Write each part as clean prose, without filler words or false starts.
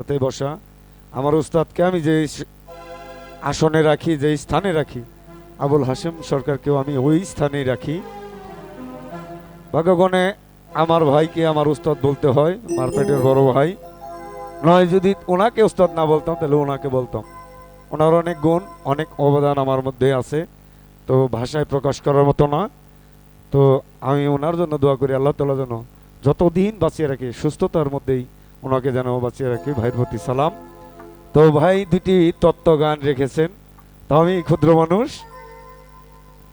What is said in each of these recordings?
সাথে বসা আমার উস্তাদকে আমি যে আসনে রাখি, যে স্থানে রাখি, আবুল হাশেম সরকারকেও আমি ওই স্থানেই রাখি। ভাগ্যগণে আমার ভাইকে আমার উস্তাদ বলতে হয়, মারপেটের বড় ভাই নয়। যদি ওনাকে উস্তাদ না বলতাম তাহলে ওনাকে বলতাম। ওনার অনেক গুণ, অনেক অবদান আমার মধ্যে আছে, তো ভাষায় প্রকাশ করার মতো না। তো আমি ওনার জন্য দোয়া করি, আল্লাহ তাআলা যেন যতদিন বাঁচিয়ে রাখি, সুস্থতার মধ্যেই ওনাকে যেন বাঁচিয়ে রাখি। ভাইয়ের প্রতি সালাম। তো ভাই দুটি তত্ত্ব গান রেখেছেন, তো আমি ক্ষুদ্র মানুষ,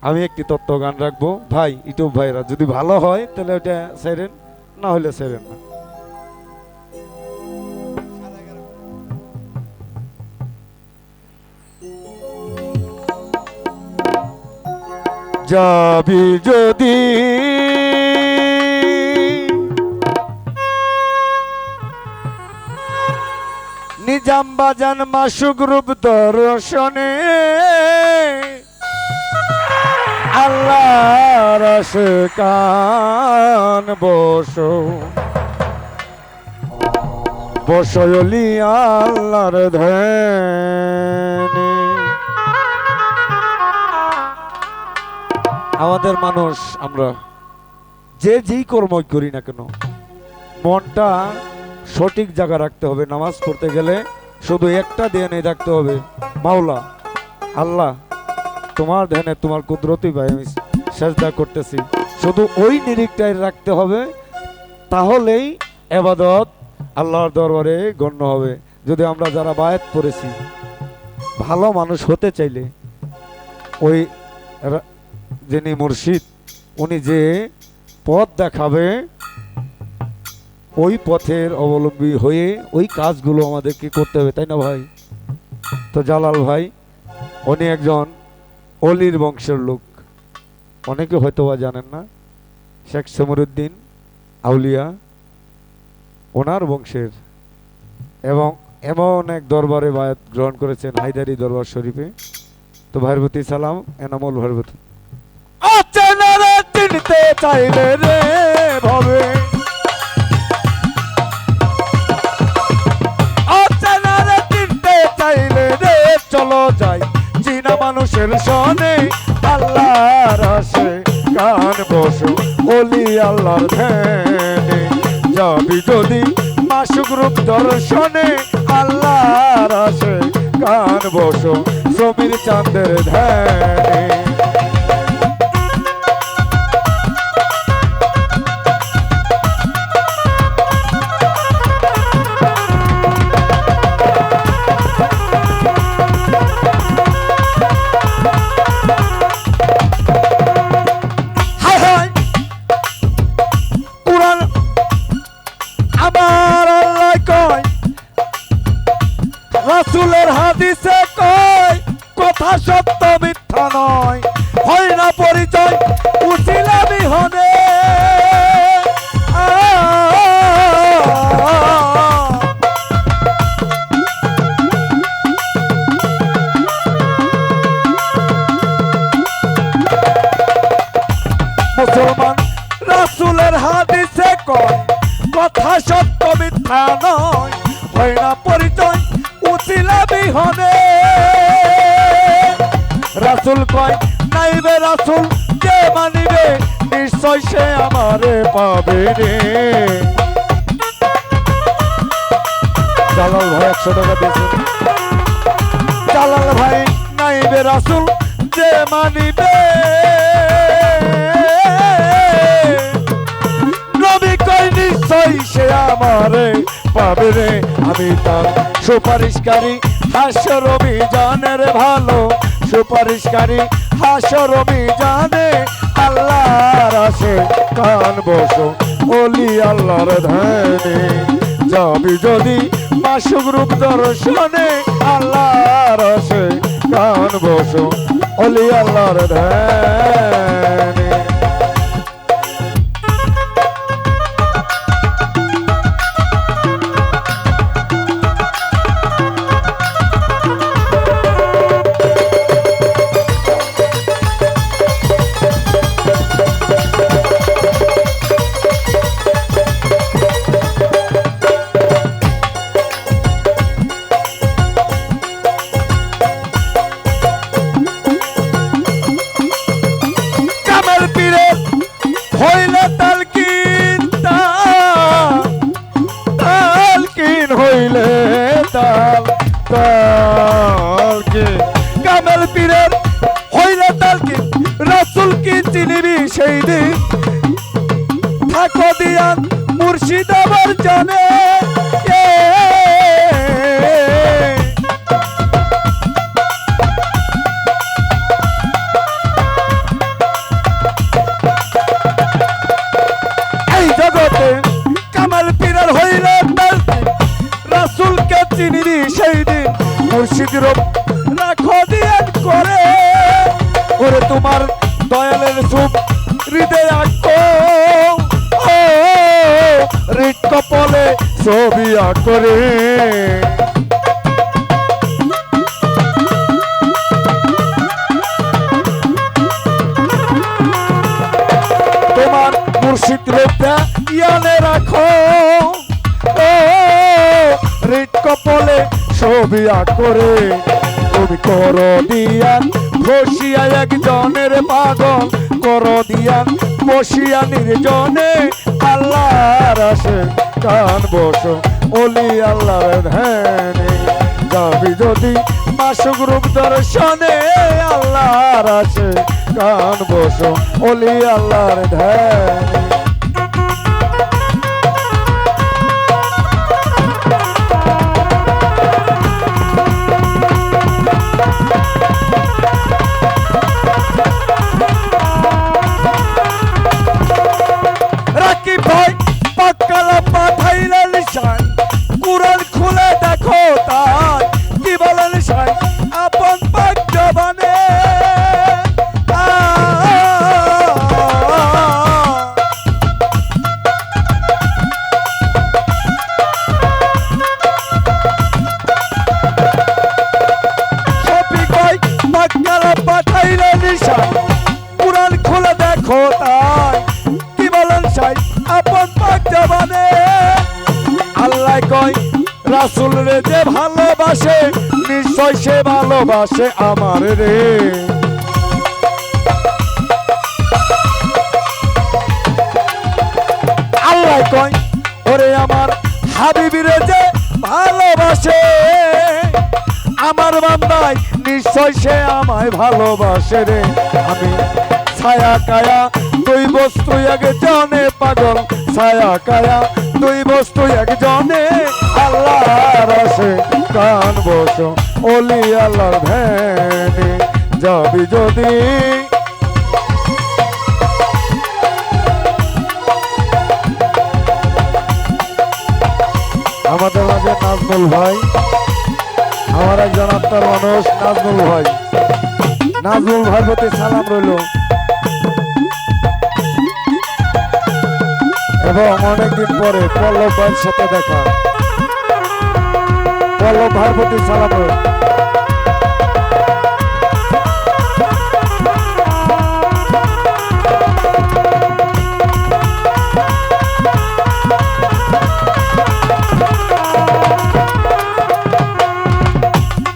আমি একটি তত্ত্ব গান রাখবো। ভাই ইউটিউব ভাইরা যদি ভালো হয় তাহলে ওটা সেরেন, না হলে সেরেন না। যাবি যদি নিজাম বাজান মাসুক রূপ দর্শনে, আল্লাহর কান বসো বসয়লি আল্লাহর ধ্যানে। আমাদের মানুষ আমরা যে যেই কর্মই করি না কেন, মনটা সঠিক জায়গা রাখতে হবে। নামাজ পড়তে গেলে শুধু একটা ধ্যানে রাখতে হবে, মাওলা আল্লাহ তোমার ধ্যানে, তোমার কুদরতি ভাই আমি সেজদা করতেছি, শুধু ওই নিরিখটাই রাখতে হবে। তাহলেই ইবাদত আল্লাহর দরবারে গণ্য হবে। যদি আমরা যারা বায়াত পড়েছি, ভালো মানুষ হতে চাইলে ওই যিনি মুর্শিদ উনি যে পথ দেখাবে, ওই পথের অবলম্বী হয়ে ওই কাজগুলো আমাদেরকে করতে হবে, তাই না ভাই? তো জালাল ভাই উনি একজন অলির বংশের লোক, অনেকে হয়তো বা জানেন না। শেখ সমরুদ্দিন আউলিয়া ওনার বংশের, এবং এমন এক দরবারে বায়াত গ্রহণ করেছেন হায়দারি দরবার শরীফে। তো ভাইয়ের প্রতি সালাম, এনামুল ভাইয়ের প্রতি। অচেনারে চিনতে চাইলে রে ভবে, অচেনারে চিনতে চাইলে রে চলো যাই চীনা মানুষের সনে, আল্লাহর আসে কান বসো ওলি আল্লাহর ধ্যানে। যাবি যদি মাসুক রূপ দর্শনে, আল্লাহর আসে কান বসো সমীর চাঁদের ধ্যানে। রাসূলের হাদিসে কয় কথা সত্য মিথ্যা নয়, হয় না পরিচয় উছিলা বিহনে। মুসলমান রাসূলের হাদিসে কয় কথা সত্য মিথ্যা নয়, হয় না পরিচয় উছিলা বিহনে। রাসূল কয় নাইবে রাসূল যে মানিবে, নিশ্চয় সে আমারে পাবে রে। জালাল ভাই 100 টাকা দিয়েছেন। জালাল ভাই নাইবে রাসূল যে মানিবে, নবী কয় নিশ্চয় সে আমারে পাবে রে। আমি তার সুপারিশকারী হাসর অভিযানের ভালো সুপারিশকারী হাসর অভিযানে, আল্লাহর আসে কান বসো ওলি আল্লাহর ধ্যানে। যাবি যদি মাসুক রূপ দর্শনে, আল্লাহর আসে কান বসো ওলি আল্লাহর ধ্যানে। হইলে তাল তালকে কামেল পীরের হইলে তালকে রাসূল কি চিনিবি সেই দিন থাকো দিয়ান মুর্শিদ আমার জানে এই জগতে কামাল পীরের হইলে তালকে রাসূল কে চিনিবি সেই দিন মুর্শিদ রূপ রাখো দিয়ান করে ওরে তোমার দয়ালের সুপ হৃদয় আঁকো রিট কপলে ছবি আঁকরে তোমার মুর্শিদ রূপটা ইয়ানে রাখো রিট কপলে ছবি আঁকরে তুমি করো দিয়ান বসিয়া একজনের পাগল করো দিয়ান বসিয়া নির্জনে আল্লাহর আসে কান বসো ওলি আল্লাহর ধ্যানে যাবি যদি মাসুক রূপ দর্শনে আল্লাহর আসে কান বসো ওলি আল্লাহর ধ্যানে কুরআন খুলে দেখো তাই কি বলেন শাই আপন পাক জবানে শফিক ভাই মক্কালা পাঠাইলে নিশান কুরআন খুলে দেখো তাই কি বলেন শাই আপন পাক জবানে আল্লাহ কয় রাসূল রে যে ভালোবাসে নিশ্চয় সে ভালোবাসে আমার রে আল্লাহ কয় ওরে আমার হাবিবিরে যে ভালোবাসে আমার বান্দাই নিশ্চয় সে আমায় ভালোবাসে রে আমি ছায়া কায়া দুই বস্তু একজনে পাগল ছায়া কায়া দুই বস্তু একজনে আল্লাহর আসে কান বসো ওলি আল্লাহর ধ্যানে যাবি যদি আমাদের মাঝে নাজমুল ভাই আমার একজন আত্মার মানুষ নাজমুল ভাই নাজমুল ভাই প্রতি সালাম রইল এবং অনেকদিন পরে পল্লব ভাইয়ের সাথে দেখা পল্লব ভাইয়ের প্রতি সালাম রইল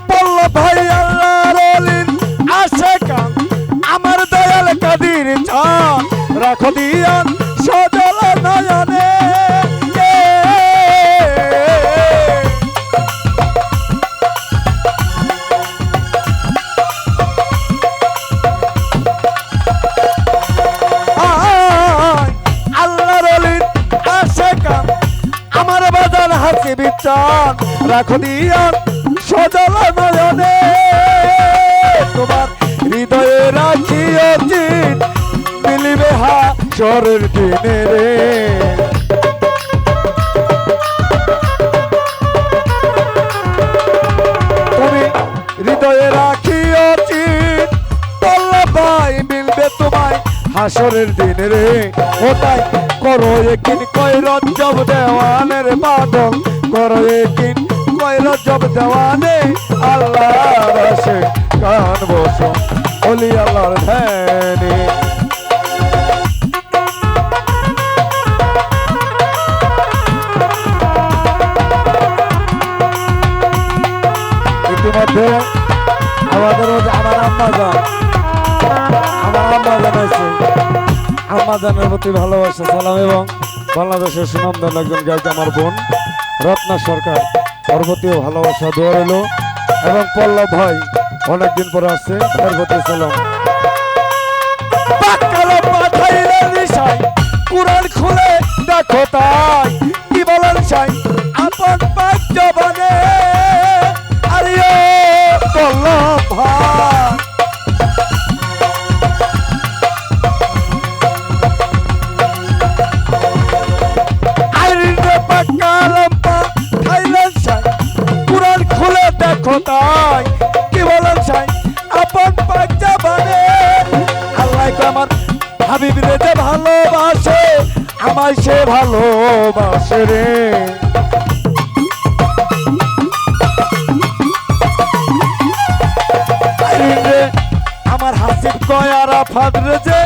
পল্লব ভাই আল্লাহর ওলির আশিকান আমার দয়াল কাদির চান রাখো দিয়ান সজল নয়নে আল্লাহর ওলির আশিকান আমার বাজার হাসি বিচান রাখো দিয়ান সজল নয়নে তোমার হৃদয়ে রাখিও চিন মিলিবে হাসরের দিনে রে তুমি হৃদয়ে রাখিও চিন পল্লব ভাই মিলবে তোমায় হাসরের দিনে রে ওটাই করো একিন কয় রজ্জব দেওয়ানের পাগল করো একিন কয় রজ্জব দেওয়ানে আল্লাহর আসে কান বসো ওলি আল্লাহর ধ্যানে ইতিমধ্যে আমাদের আমার আম্মা জানাইছে আম্মা জানের প্রতি ভালোবাসা সালাম এবং বাংলাদেশের সুনামধন্য একজন গায়িকা আমার বোন রত্না সরকার ওর প্রতিও ভালোবাসা দোয়া রইল। এবং পল্লব ভাই অনেকদিন পরে আসছে, ভাইয়ের প্রতি সালাম। কুরআন খুলে দেখো তাই কি বলেন সাই আপন পাক জবানে আরিও পল্লব ভাই। কুরআন খুলে দেখো তাই কি বলেন সাই আপন পাক জবানে। আল্লাহ আমার হাবিব রে যে ভালোবাসে আমায় সে ভালোবাসে রে। আমার হাসিব কয়ারা ফাদরে যে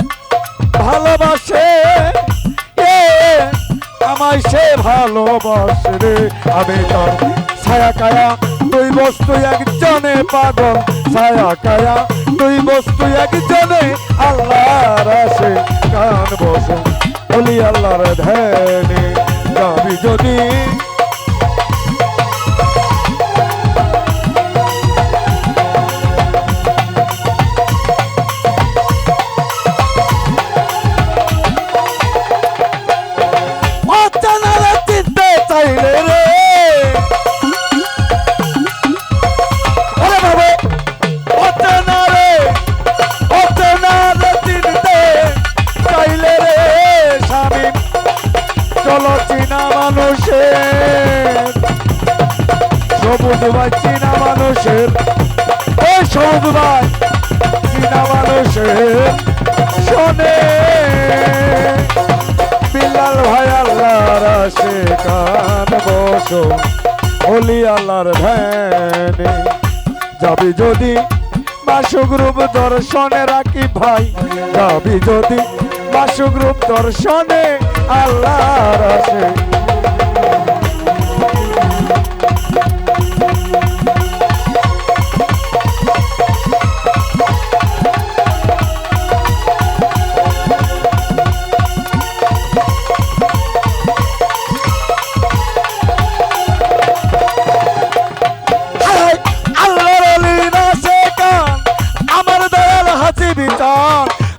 ভালোবাসে আমায় সে ভালোবাসে রে। আমি তার ছায়া কায়া দুই বস্তু একজনে পাগল, ছায়া কায়া দুই বস্তু একজনে আল্লাহর আসে কান বসে বলি আল্লাহর ধ্যানে যাবি যদি। চিনতে চাইলে রে সবুজ ভাই চীনা মানুষের, ও সবুজ ভাই চীনা মানুষের শোনে বিল্লাল ভাই আল্লাহর আসে কান বসো বলি আল্লাহর ধ্যানে যাবি যদি মাসুক রূপ দর্শনে রাখি ভাই, যাবি যদি মাসুক রূপ দর্শনে আল্লাহর আসে।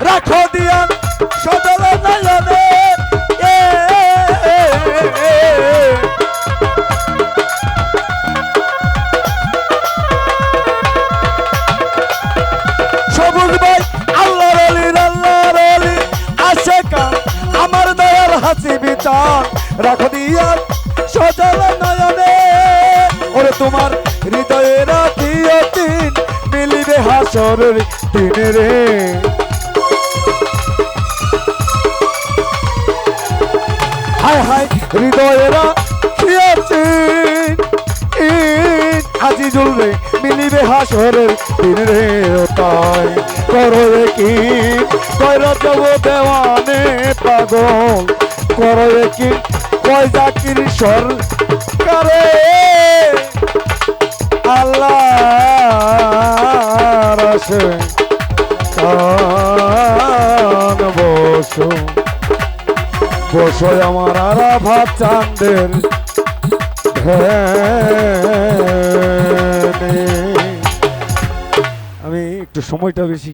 রাখো দিয়ান সদল নয়নে সবুজ ভাই আল্লাহর অলি আসে কান আমার দয়াল হাসি বিচার রাখো দিয়ান সদল নয়নে। ওরে তোমার হৃদয়ে রাখিও দিন মিলিবে হাসরের দিনে রে। হায় হায় হৃদয়েরা আজি জ্বলবে মিলিবে হাসরের দিন রে। তাই করো কি কয় রজব দেওয়ানে পাগল, করো কি কয় জাকির সরকারে আল্লাহর আসে কান বসো বসো আমার আরাফাত চাঁদের ধ্যানে। আমি একটু সময়টা বেশি